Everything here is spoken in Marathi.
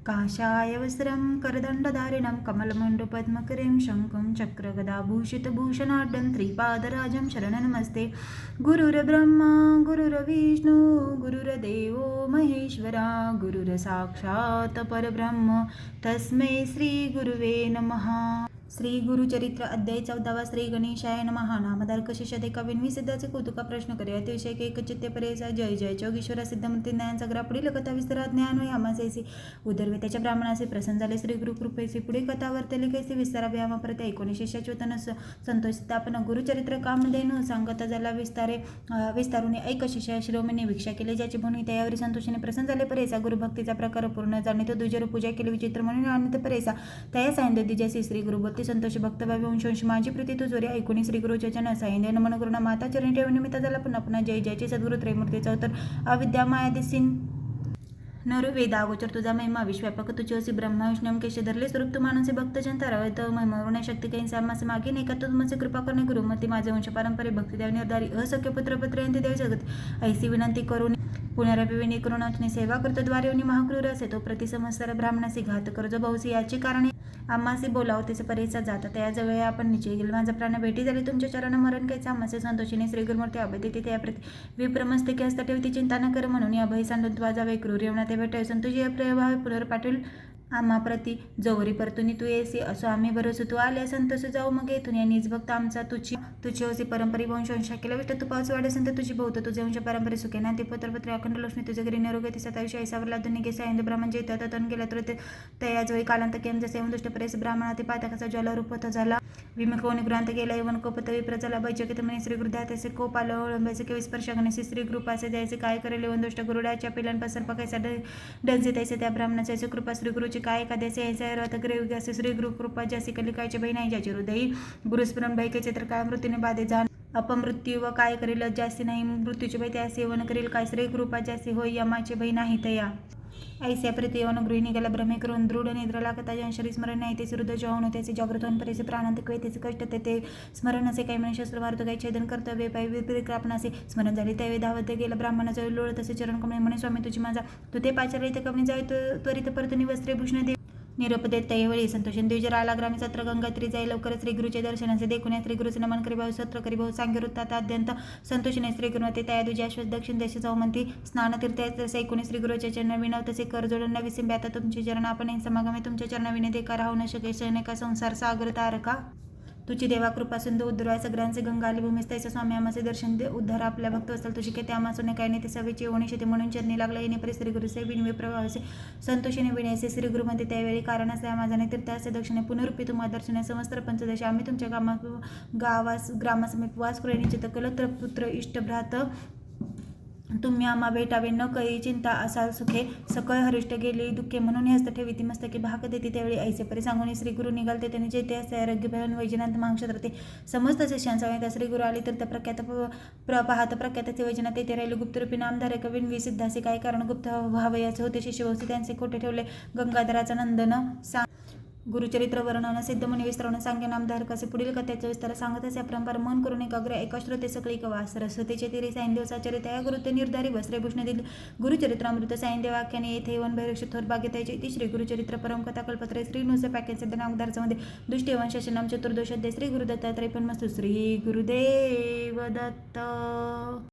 काषाय वस्त्रं करदण्डधारिणं कमलमण्डपद्मकरीं शङ्खं चक्रगदाभूषितभूषणाढ्यं त्रिपादराजं शरणनमस्ते। गुरुर्ब्रह्मा गुरुर्विष्णु गुरुर्देवो महेश्वरा गुरुर्साक्षात् परब्रह्म तस्मै श्रीगुरुवे नमः। श्री गुरुचरित्र अध्याय 14 श्री गणेशाय नमः। नामधारक शिष्यादेका विनवी सिद्धाचे कौतुका प्रश्न करे अतिशय एक चित्ते परेसा जय जय चौगीश्वरा सिद्धमूर्ती ज्ञानसागरा पुढील कथा विस्तारात ज्ञान होय आमासेसी उदरवे त्याच्या ब्राह्मणाचे प्रसन्न झाले श्री गुरु कृपेचे पुढे कथा वर्तली कैसे विस्तारावे आमाप्रते 19 शिष्याचे वतन संतोष स्थापन गुरुचरित्र कामधेनु सांगता झाला विस्तारून ऐक शिष्या शिरोमणी भिक्षा केली ज्याची भूमी त्यावर संतोषाने प्रसन्न झाले परेसा गुरुभक्तीचा प्रकार पूर्ण जाणे तो दुजर पूजा केली विचित्र म्हणून आनंद परेसा त्या सायंद दिजासी श्री गुरुभक्ती संतोष भक्तभावी वंश माझी प्रीती तू जोरी ऐकून श्री गुरुच्या जन साहिंद्य नमन करुणा माता चरणी ठेवून निमित्त झाला पुन्हा पुन्हा जय जयचे सद्गुरु त्रैमूर्तीचा तर अविद्या माया दिसीन नरु वेदा अगोचर तुझा महिमा विश्वापक तुझी असी ब्रह्मा विष्णू केश धरले स्वरूप तू मानसे भक्त जनता रवत महिमा शक्ती काही सामासे मागे नाही का तुझे कृपा करणे गुरुमती माझे वंश पारंपरे भक्ती देव निर्धारी असख्य पुत्र यांचे देव जगत ऐसी विनंती करून पुनरविविनी करुणाची सेवा करतो द्वारे महाक्रूर असे तो प्रतिसमस्तर ब्राह्मणासी घात करजो भाऊसी याची कारणे आम्हासी बोलाव त्याचे परेचा जाता त्याजवळ आपण निश्चय गेल माझा प्राण भेटी झाली तुमच्या चरण मरण कायचा आम्हासे संतोषीने श्री गुरुमूर्ती अभय तिथे त्या प्रति विप्रमस्ते की असता ठेवती चिंता न कर म्हणून या भय सांडून वाजावे क्रूर येवना ते भेटावे संतोषी प्रियभावे पुनर्पाटील आम्हा प्रति जवरी परतुनी तू येसी असो आम्ही भरोसो तू आले संतोष जाऊ मग येथून या निज भक्त आमचा तुझी होसी परंपरी वंशवंशा केला विष्ट तू पाऊस वाढे संत तुझी बहुत तुझे वंश परंपरे सुखे ना ते पत्रपत्र अखंड लक्ष्मी तुझे घरी निरोगती 27 ऐसावरला दुनिके सायंद ब्राह्मण जे तन गेला तर ते तयाजोई कालांत केम जसे दुष्ट परेस ब्राह्मणा ते पातकाचा ज्वाला रूपत झाला विमुखवणी ग्रांत गेला यवन कोपत विप्रचला बैचकित म्हणे श्री गुरुदात्याचे कोप आलो अळंबायचे के स्पर्श गणेश श्री कृपासे जायचे काय करेल यवन दुष्ट गुरुडाच्या पिलांपासून पकायचा डंसे तैसे त्या ब्राह्मणाचे कृपा श्री गुरुची काय एखाद्याचे याचे रथ ग्रेव असे श्री गुरु कृपा ज्यासी कलिकायचे बहीण आहे ज्याचे हृदयी गुरुस्मरण भैकेचे तर काय मृत्यूने बाधे जाण अपमृत्यू व काय करेल जास्ती नाही मृत्यूचे भय त्या सेवन करेल काय श्री कृपा ज्यासी होय यमाचे भय नाही तया ऐस्या प्रति यवन गृहिणी गेला भ्रमे करून दृढ निद्रा लागता शरीर स्मरण नाही त्याचे हृदय जेवण त्याचे जागृत होऊन परेचे प्राणांत त्याचे कष्ट ते स्मरण असे काही म्हणे शस्त्र मारतो काही छेदन कर्तव्य पाय विपरीत असे स्मरण झाले त्यावेळी धावत गेला ब्राह्मणाचा लोळ तसे चरण कमळे म्हणे स्वामी तुझी माझा तू ते पाचार इथे कमणी जाय त्वरित परतनी वस्त्रे भूषण दे निरोप देत त्यावेळी संतोषन देवजर आला ग्रामी सत्र गंगात्री जाई लवकर श्री गुरुचे दर्शनाचे देखून श्री गुरुचे नमन करी भाऊ सत्र करी भाऊ सांगे वृत्तात अत्यंत संतोषीने श्री गुरुमते त्या तुझ्या अश्वत दक्षिण देश जाऊ म्हणती स्नान तीर्थ ऐकून श्री गुरुच्या चरण विनव तसे कर जोडून नवी सिंबे आता तुमचे चरण आपण समागमे तुमच्या चरण विने देखा राहू न शके शयनेका संसार सागर तारका तुझी देवा कृपा सिंधू उद्धराय सगळ्यांचे गंगा आली भूमीस त्याच्या स्वामी आमाचे दर्शन दे उद्धार आपल्या भक्त असतात तुझी के त्या आमासोने काय नाही ते सवेची ओणी शेते म्हणून चरणी लागला येणे परी श्री गुरुसे विनवे प्रभावाचे संतोषीने विनयसे श्री गुरुमध्ये त्यावेळी कारण असे आमाजाने तीर्थाचे दक्षिणे पुनरुपी तुम्हा दर्शने समस्त पंचदश आम्ही तुमच्या ग्रामासमीप वास करू चित्त कलत्र पुत्र इष्टभ्रात तुम्ही आम्हा भेटावे न कळी चिंता असाल सुखे सकळ हरिष्ट गेली दुःखे म्हणून हस्त ठेवी ती मस्तकी भाग देते त्यावेळी ऐसे परी सांगून श्री गुरु निघालते त्यांनी जेते असे आरोग्य भवन वैजनाथ महाक्षत्र ते समस्त शिष्यांचा श्री गुरु आले तर त्या प्रख्यात पाहत प्रख्याताचे वैजनाथ तेथे राहिले गुप्तरूपी नामधारक विनवी सिद्धासे काय कारण गुप्त व्हावयाचे होते शिष्यवंशी त्यांचे खोटे ठेवले गंगाधराचा नंदन गुरुचरित्र वर्णन सिद्धमुनी विस्तरण सांगे नामधारक असे पुढील कथेचा विस्तार सांगत असे अपरंपार मन करून एकाग्र एकाश्रोते सकळी कवास सरस्वतीचे तिरे सायंदेवसाचार्य त्या गुरुते निर्धारी वस्त्रेभूषणे दिली गुरुचरित्रामृत सायंदेव वाक्याने येथे वन भैरक्ष थोर बागेतायचे ती श्री गुरुचरित्र परमकथा कल्पत्रे श्री नुस पॅकेज सिद्ध नामधारचामध्ये दुष्टी वंशाचे नाम चतुर्दश श्री गुरुदत्तात्रय पण मस्तु श्री गुरुदेव दत्त।